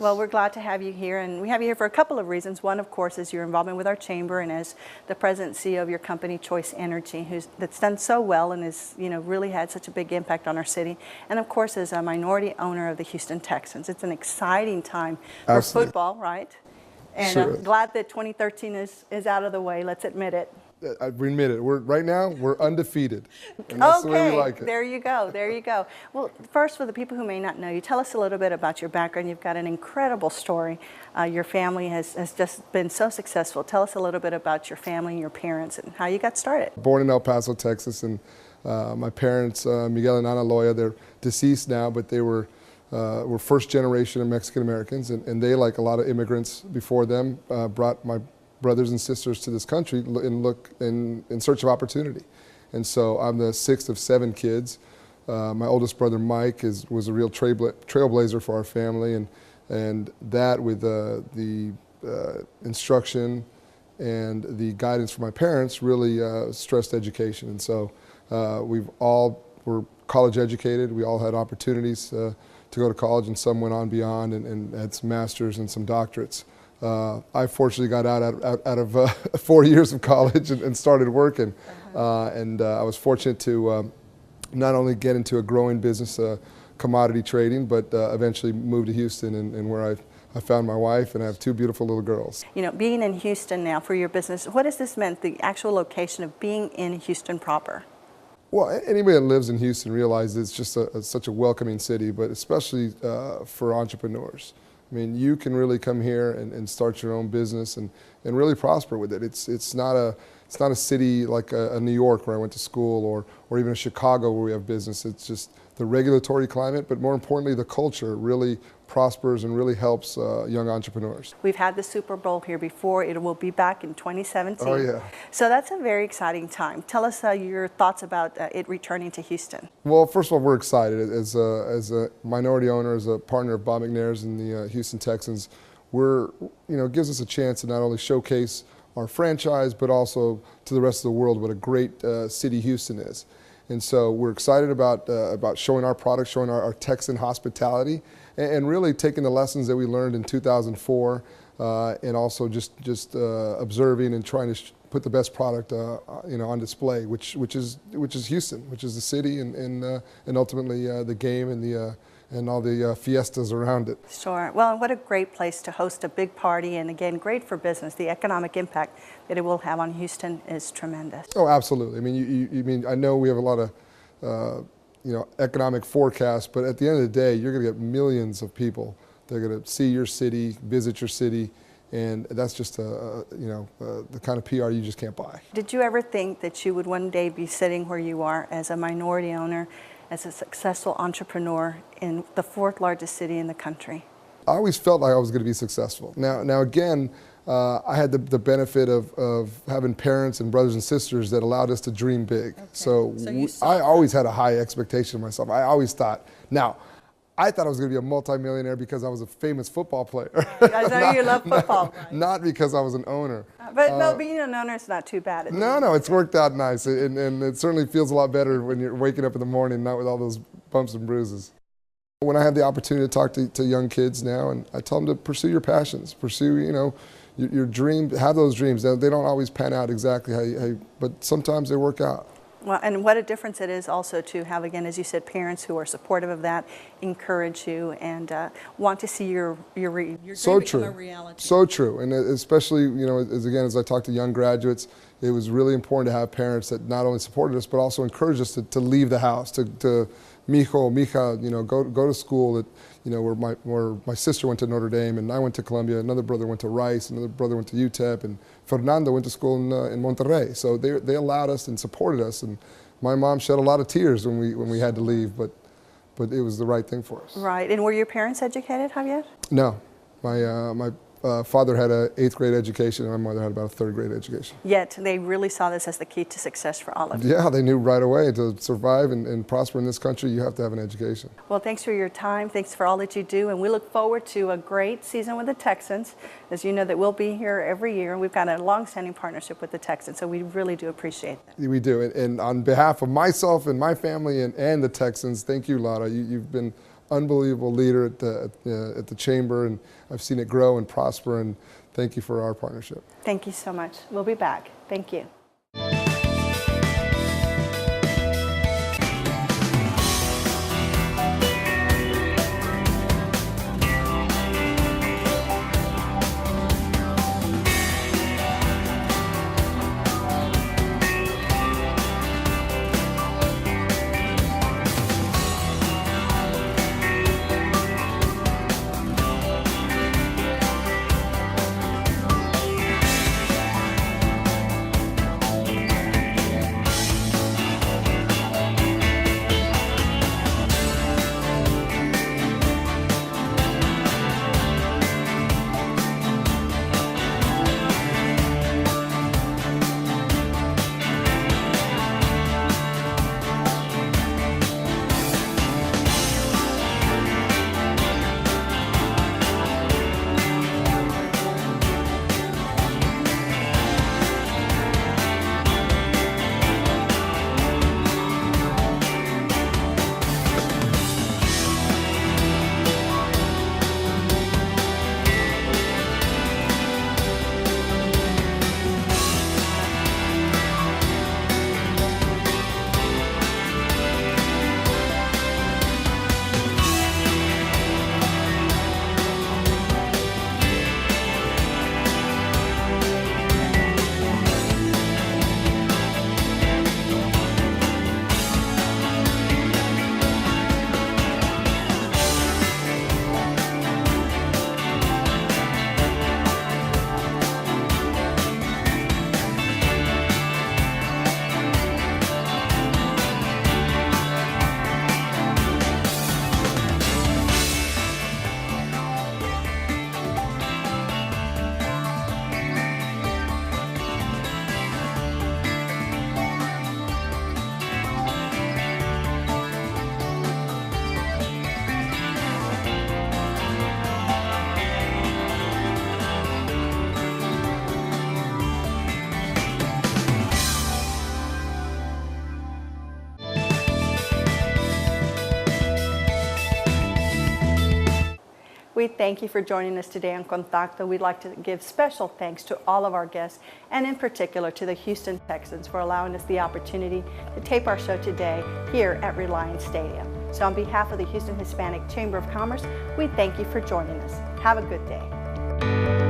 Well, we're glad to have you here, and we have you here for a couple of reasons. One, of course, is your involvement with our chamber, and as the president and CEO of your company, Choice Energy, that's done so well and has really had such a big impact on our city. And of course, as a minority owner of the Houston Texans, it's an exciting time for football, right? And I'm glad that 2013 is out of the way. Let's admit it. I admit it. Right now we're undefeated. And that's the way we like it. There you go. There you go. Well, first, for the people who may not know you, tell us a little bit about your background. You've got an incredible story. Your family has just been so successful. Tell us a little bit about your family and your parents and how you got started. Born in El Paso, Texas, and my parents, Miguel and Ana Loya, they're deceased now, but they were first generation of Mexican Americans, and they, like a lot of immigrants before them, brought my brothers and sisters to this country in search of opportunity. And so I'm the sixth of 7 kids. My oldest brother Mike was a real trailblazer for our family, and that with the instruction and the guidance from my parents really stressed education. And so we've all were college educated. We all had opportunities to go to college, and some went on beyond and had some masters and some doctorates. I fortunately got out of 4 years of college and started working. And I was fortunate to not only get into a growing business, commodity trading, but eventually moved to Houston, and where I found my wife, and I have 2 beautiful little girls. Being in Houston now for your business, what has this meant, the actual location of being in Houston proper? Well, anybody that lives in Houston realizes it's just such a welcoming city, but especially for entrepreneurs. I mean, you can really come here and start your own business and really prosper with it. It's not a city like a New York where I went to school, or even a Chicago where we have business. It's just the regulatory climate, but more importantly, the culture really prospers and really helps young entrepreneurs. We've had the Super Bowl here before. It will be back in 2017. Oh, yeah. So that's a very exciting time. Tell us your thoughts about it returning to Houston. Well, first of all, we're excited. As a minority owner, as a partner of Bob McNair's and the Houston Texans, it gives us a chance to not only showcase our franchise, but also to the rest of the world what a great city Houston is. And so we're excited about showing our product, showing our Texan hospitality, and really taking the lessons that we learned in 2004, and also just observing and trying to put the best product on display, which is Houston, which is the city, and ultimately the game and all the fiestas around it. Sure. Well, and what a great place to host a big party, and again, great for business. The economic impact that it will have on Houston is tremendous. Oh, absolutely. I mean, I know we have a lot of economic forecasts, but at the end of the day, you're going to get millions of people that are going to see your city, visit your city, and that's just the kind of PR you just can't buy. Did you ever think that you would one day be sitting where you are as a minority owner, as a successful entrepreneur in the 4th largest city in the country? I always felt like I was going to be successful. Now again, I had the benefit of having parents and brothers and sisters that allowed us to dream big. Okay. So I always had a high expectation of myself. I always thought, I thought I was going to be a multimillionaire because I was a famous football player. I know you love football. Not because I was an owner. But being an owner is not too bad. No, it's worked out nice, and it certainly feels a lot better when you're waking up in the morning, not with all those bumps and bruises. When I have the opportunity to talk to young kids now, and I tell them to pursue your passions, pursue your dream, have those dreams. They don't always pan out exactly how but sometimes they work out. Well, and what a difference it is also to have, again, as you said, parents who are supportive of that, encourage you, and want to see your dream become a reality. So true, and especially, as I talk to young graduates, it was really important to have parents that not only supported us, but also encouraged us to leave the house, to mijo, mija, go to school. Where my sister went to Notre Dame, and I went to Columbia. Another brother went to Rice. Another brother went to UTEP, and Fernando went to school in Monterrey. So they allowed us and supported us. And my mom shed a lot of tears when we had to leave, but it was the right thing for us. Right. And were your parents educated, Javier? No, my father had an 8th grade education, and my mother had about a 3rd grade education. Yet they really saw this as the key to success for all of you. Yeah, they knew right away to survive and prosper in this country, you have to have an education. Well, thanks for your time. Thanks for all that you do. And we look forward to a great season with the Texans. As you know, that we'll be here every year. We've got a long-standing partnership with the Texans, so we really do appreciate that. We do. And on behalf of myself and my family and the Texans, thank you, Lotta. You've been unbelievable leader at the chamber, and I've seen it grow and prosper, and thank you for our partnership. Thank you so much. We'll be back. Thank you. We thank you for joining us today on Contacto. We'd like to give special thanks to all of our guests, and in particular to the Houston Texans for allowing us the opportunity to tape our show today here at Reliance Stadium. So on behalf of the Houston Hispanic Chamber of Commerce, we thank you for joining us. Have a good day.